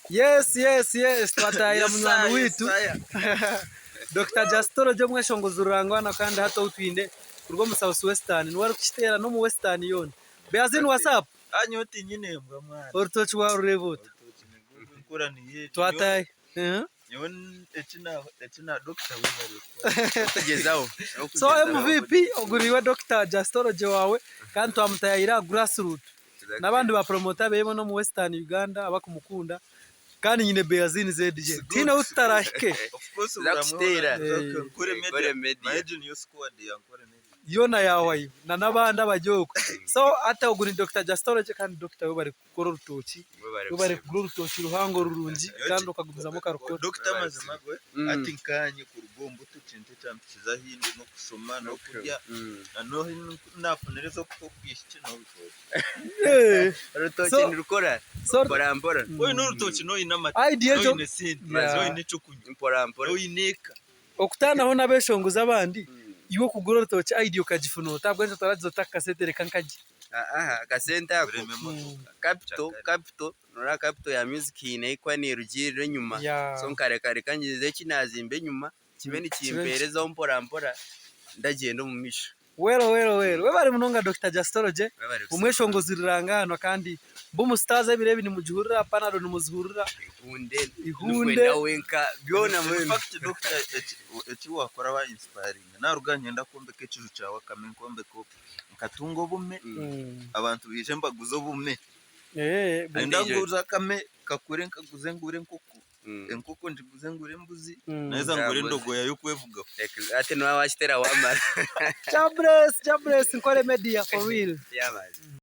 Yes twatahira munywani witu Dr. Justoro jo mweshongoza urangwana kandi hato utwinde kurwo mu South Western nwari kishitera no mu Western yone Beazin WhatsApp anyoti nyine mbwa mwana ortochi wa urebuta nkoraniye twataye nyon etina doctor wibare kugezaho so MVP oguriwe Dr. Justoro je wawe kandi twamutayira grassroots nabandi ba promoter bebo no mu Western Uganda abakumukunda kandi nyine Beazin ZDJ tina utarahike of course Zakstera kure media imagine your squad yankore yona yawayo na nabandi abajyoko so ata uguri Dr. Justoro je kandi Dr. we bari gukora urutoki we bari kugura urutoki ruhango rurungi kandi ukagumizamo karukora Dr. Mazimagwe ati nkanye ku rugombo tucinte cyampiza hindi no kusoma no kurya no nafunereza ko kwishye no bikoze urutoki nirukora porambora we no urutoki no inamata idea jo zo inicukunye porambora no ineka okutana ho nabeshonguza abandi iwo kugura urutoki idea ukagifunuta tabwo nje taragizo takasetere kankaji kasenta yako capital nora capital ya music inaikwa ni rugiriro nyuma so nkarekare kangize kinazimbe nyuma kibeni kimpereza mpora ndagenda mu misho wero we bari munonga Dr. Justoro je umweshongoza irangano kandi mbumu stars ebirebi ni mujihurira panado ni muzihurira ihunde wenka byona mu fact Dr. eti wakora wa inspiring na ruganye ndakombe kechiru cyawe kamenkombe ko katungo bume abantu bije mbaguzo bume ndanguza kame kakure nkaguze ngure nkuku enkuku ndiguze ngure mbuzi naweza ngure ndogo ya yokwevuga ati no washitera wamara Jabress nkore media for real